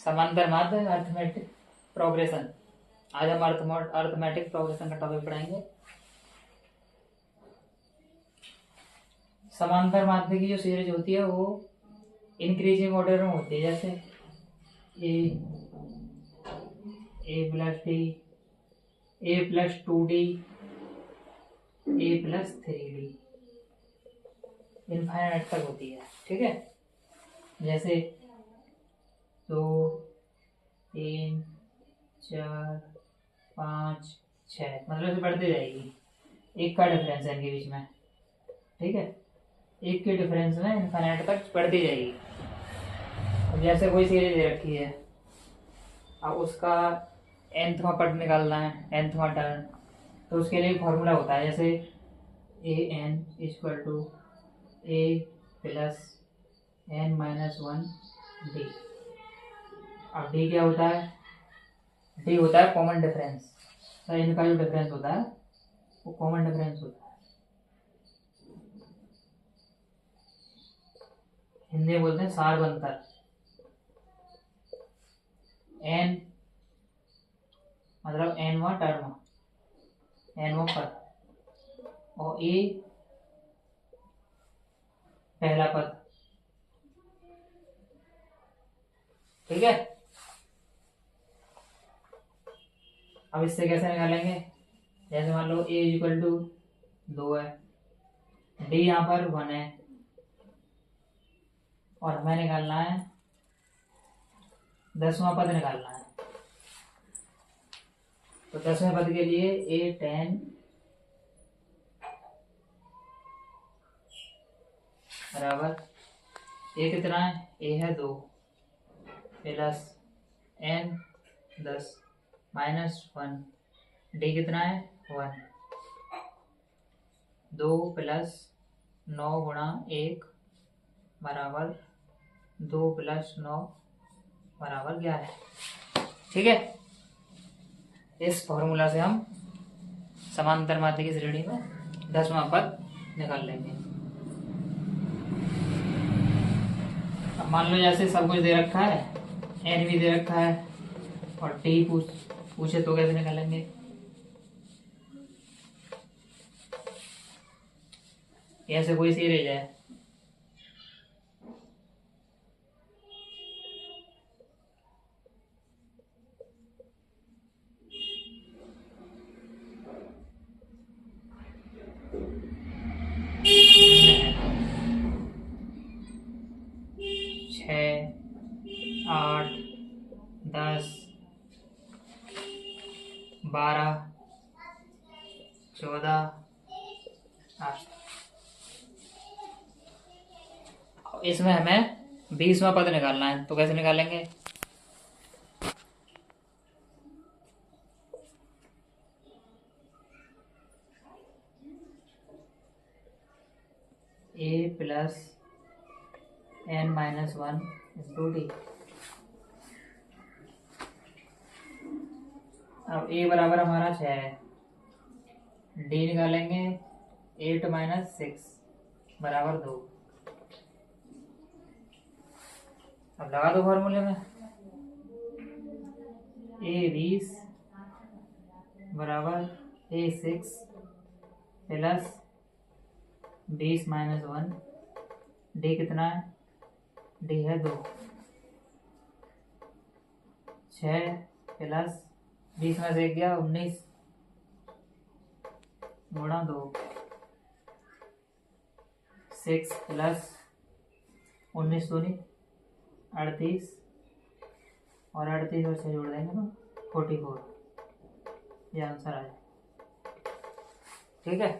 समांतर माध्य arithmetic progression. आज हम अर्थमेटिक प्रोग्रेशन का टॉपिक पढ़ाएंगे। समांतर माध्य की जो सीरीज होती है वो इंक्रीजिंग ऑर्डर में होती है, जैसे ए प्लस डी, ए प्लस 2d, ए प्लस 3d, इनफाइनाइट तक होती है। ठीक है, जैसे 2 3 4 5 6, मतलब से बढ़ती जाएगी। एक का डिफरेंस है इनके बीच में। ठीक है, एक के डिफरेंस में इनफाइनाइट तक बढ़ती जाएगी। अब जैसे कोई सीरीज दे रखी है, अब उसका nthवां पद निकालना है, nthवां टर्म, तो उसके लिए फॉर्मूला होता है, जैसे an equal to a plus n minus 1 d। अब d क्या होता है? d होता है कॉमन डिफरेंस। तो इनका जो डिफरेंस होता है वो कॉमन डिफरेंस होता है। हिंदी में बोलते हैं सार्वंतर। n मतलब nवां टर्म, nवां पद, और a पहला पद। ठीक है, अब इससे कैसे निकालेंगे? जैसे मान लो a इक्वल टू 2 है, d यहाँ पर 1 है, और हमें निकालना है 10वां पद निकालना है। तो 10वें पद के लिए a 10 बराबर a कितना है? a है 2 प्लस n 10 माइनस 1, d कितना है? 1। 2 प्लस 9 गुणा 1 बराबर 2 प्लस 9 बराबर 11। ठीक है, इस फॉर्मूला से हम समांतर माध्य की श्रेणी में 10वां पद निकाल लेंगे। अब मान लो जैसे सब कुछ दे रखा है, n भी दे रखा है, और t पूछे तो कैसे निकालेंगे? ऐसे कोई सीरीज है, छः 8 10 12 14 8। इसमें हमें 20वां पद निकालना है, तो कैसे निकालेंगे? a plus n minus 1 into D. अब a बराबर हमारा 6 है, d निकालेंगे 8 माइनस 6 बराबर 2। अब लगा दो फॉर्मूले में, a 20 बराबर a 6 प्लस 20 माइनस 1, d कितना है? d है 2। 6 प्लस 20 में से गया 19 गुणा 2, 6 प्लस 19 दूनी 38, और 38 और 6 जोड़ देंगे तो 44। ये आंसर आया। ठीक है,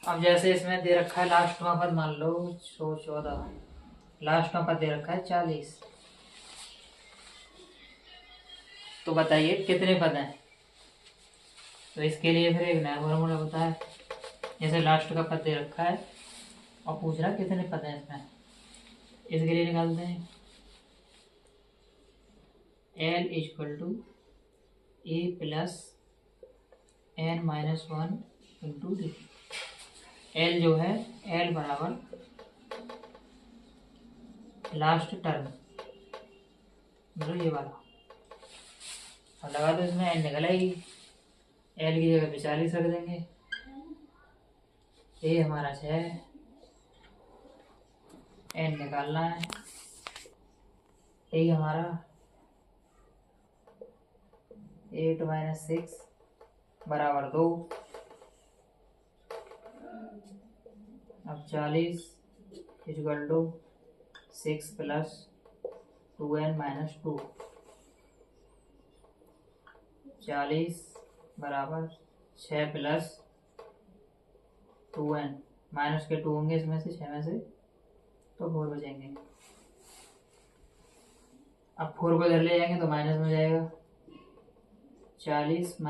अब जैसे इसमें दे रखा है लास्टवां पद, मान लो 14, लास्टवां पद दे रखा है 40। तो बताइए कितने पद हैं? तो इसके लिए फिर एक नया फॉर्मूला होता है। जैसे लास्ट का पद दे रखा है और पूछ रहा है कितने पद हैं इसमें, इसके लिए निकालते हैं l equal to a plus n minus 1 into D. L जो है, एल बराबर लास्ट टर्म, मतलब ये वाला, अब लगा दो इसमें, एन निकल आएगी, एल की जगह पे 40 रख देंगे, ए हमारा 6, एन निकालना है, ए हमारा 8 - 6 बराबर 2, अब 40 = 6 + 2n - 2, 40 बराबर 6 + 2n, माइनस के 2 होंगे इसमें से, 6 में से, तो 4 बचेंगे। अब 4 को इधर ले जाएंगे तो माइनस में हो जाएगा, 40 -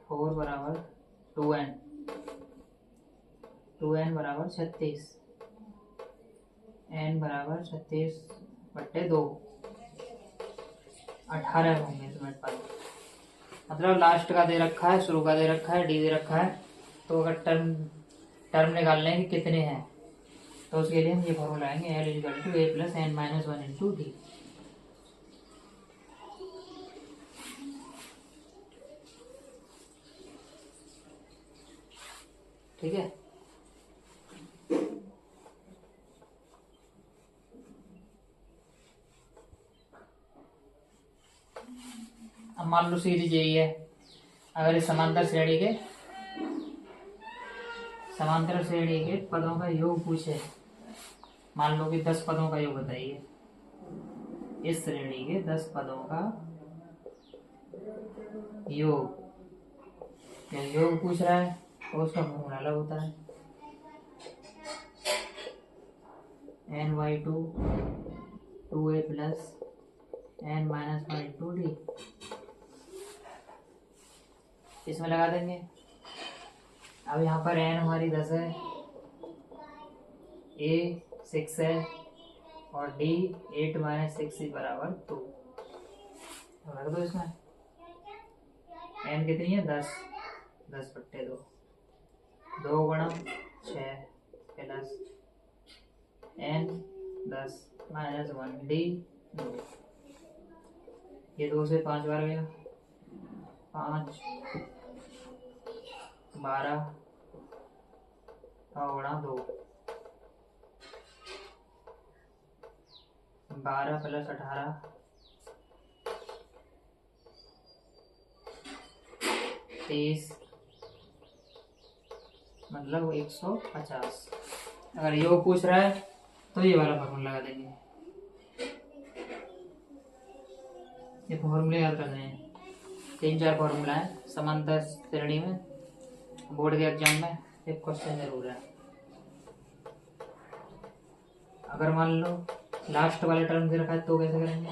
4 बराबर 2n, 2n बराबर 36, n बराबर 36/2, 18 होंगे इसमें पर, मतलब लास्ट का दे रखा है, शुरू का दे रखा है, डी दे रखा है, तो अगर टर्म निकालने हैं कि कितने हैं, तो उसके लिए हम ये फॉर्मूला आएंगे, L = A + n - 1 × D। ठीक है, अब मान लो सीरीज यही है, अगर इस समांतर श्रेणी के पदों का योग पूछे, मान लो कि 10 पदों का योग बताइए, इस श्रेणी के 10 पदों का योग, या योग पूछ रहा है तो उसका फॉर्मूला अलग होता है, n/2 2a + n - 1 × D, इसमें लगा देंगे। अब यहाँ पर n हमारी 10 है, a 6 है, और d 8 - 6 बराबर 2, रख दो इसमें, n कितनी है, 10, 10/2, 2 × 6 + n 10 - 1 D 2, ये 2 से 5 बार गया, 5 12 × 2, 12 + 18 30, मतलब 150। अगर योग पूछ रहा है तो ये वाला फॉर्मूला लगा देंगे, ये फॉर्मूले याद करने हैं, 3-4 फॉर्मूला है समांतर श्रेणी में, बोर्ड के एग्जाम में एक क्वेश्चन जरूर है। अगर मान लो लास्ट वाले टर्म दे रखा है तो कैसे करेंगे,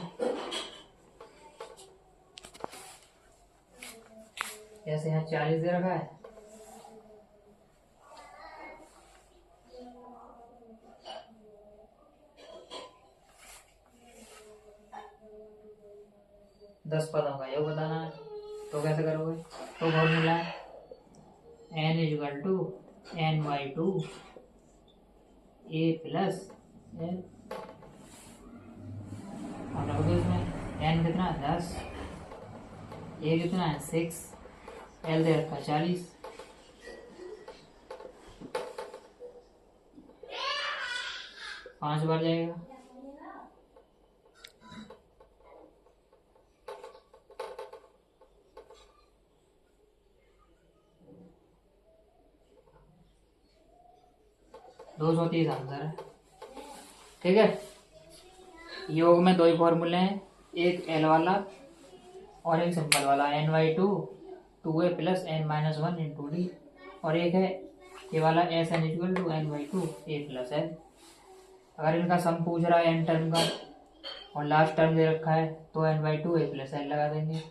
जैसे यहाँ 40 दे रखा है, दस पदों का योग बताना है, तो कैसे करोगे, तो फॉर्मूला है n = n/2 a + n, और रख दो इसमें, n कितना है, 10, a कितना है, 6, l दे रखा है 40, पांच बार जाएगा, दो 230 आंसर है। ठीक है, योग में 2 ही फॉर्मूले हैं, एक एल वाला और एक सिंपल वाला, n/2 2a + n - 1 × D, और एक है ये वाला SN = n/2 a + n। अगर इनका सम पूछ रहा है n टर्म का और लास्ट टर्म दे रखा है तो n/2 a + n लगा देंगे।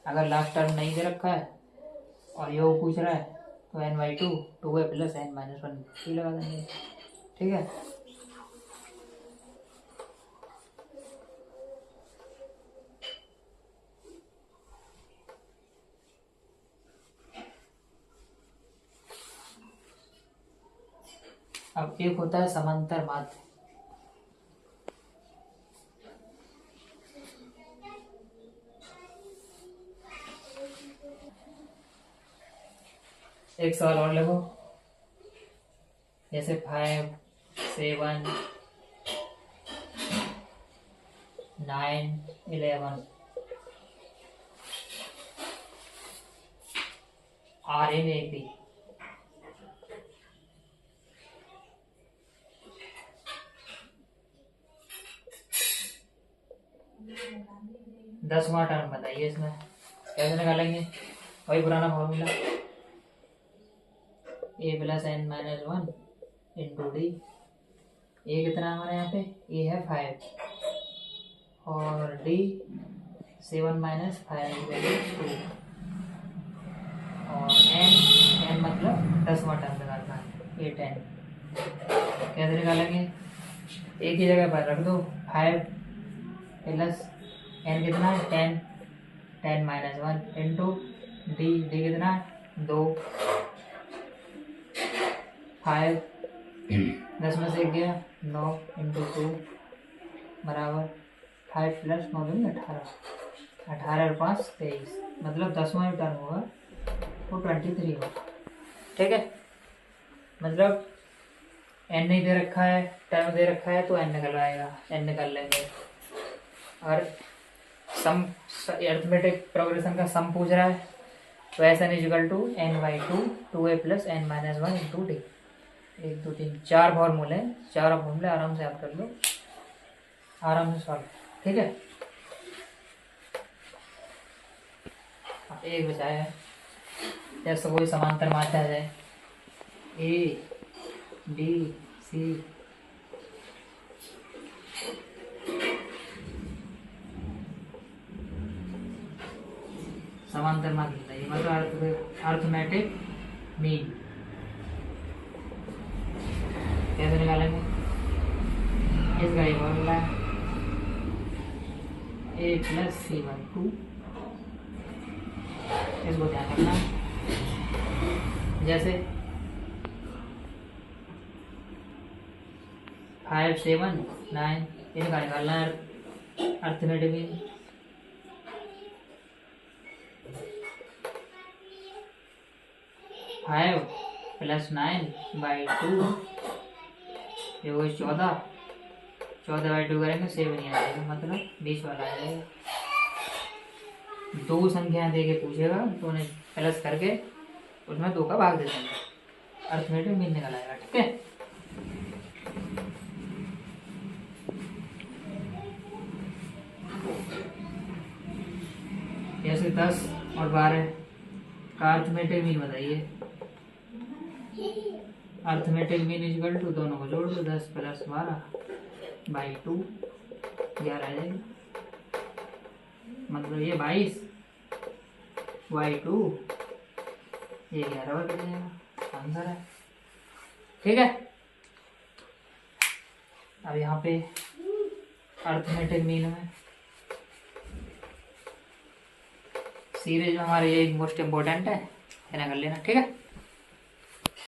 अगर लास्ट टर्म नहीं दे रखा है और योग पूछ रहा है तो n/2 2a + n - 1 × D लगा देंगे। ठीक है, अब एक होता है समांतर माध्य। एक सवाल और लगो, जैसे 5, 7, 9, 11 आर इन ए पी। दसवां टर्म बताइए, इसमें कैसे निकालेंगे? वही पुराना formula, a plus N minus 1 into d. A कितना है हमारे यहाँ पे? ए है 5 और डी 7 माइनस 5 2 और एन मतलब 10वां टर्म निकालना है, ये 10। कैसे निकालेंगे? एक ही जगह पर रख दो, 5 प्लस एन कितना है 10, 10 माइनस 1 इंटू डी, डी कितना है 2, 5 10 में से एक गया 9 इंटू 2 बराबर 5 प्लस 9 दूनी 18, 18 और 5 23, मतलब 10वां टर्म होगा वो 23 होगा। ठीक है, मतलब एन नहीं दे रखा है, टर्म दे रखा है तो एन निकल आएगा, एन निकाल लेंगे। और सम अरिथमेटिक प्रोग्रेशन का सम पूछ रहा है तो S N equal to N by 2 2a plus N minus 1 into D. 1 2 3 4 फॉर्मूले, चारों फॉर्मूले आराम से याद कर लो, आराम से सॉल्व। ठीक है, अब एक बचाया है, जैसे कोई समांतर मात्रा आ जाए ए बी सी, समांतर माध्य बताइए, मतलब अर्थमेटिक मीन कैसे निकालेंगे? इसका ये फॉर्मूला है ए प्लस सी बाई 2, इसको ध्यान रखना। जैसे 5 7 9 इनका निकालना है arithmetic mean. Five plus 9 by 2 ये वो 14, 14 बाई 2 करेंगे 7 ही आ जाएगा, मतलब 20 वाला आ जाएगा। दो संख्या दे के पूछेगा तो उन्हें प्लस करके उसमें 2 का भाग दे देंगे, अर्थमेटिक मीन निकल आएगा। ठीक है, जैसे 10 और 12 का अर्थमेटिक मीन बताइए। अर्थमेटिक मीन इक्वल टू दोनों को जोड़ दो, 10 प्लस 12 बाई 2 11 आ जाएगा, मतलब ये 22 बाई 2 ये 11 बन जाएगा, आंसर है। ठीक है, अब यहाँ पे अर्थमेटिक मीन में सीरीज में हमारे ये मोस्ट इम्पोर्टेंट है, इन्हें कर लेना। ठीक है।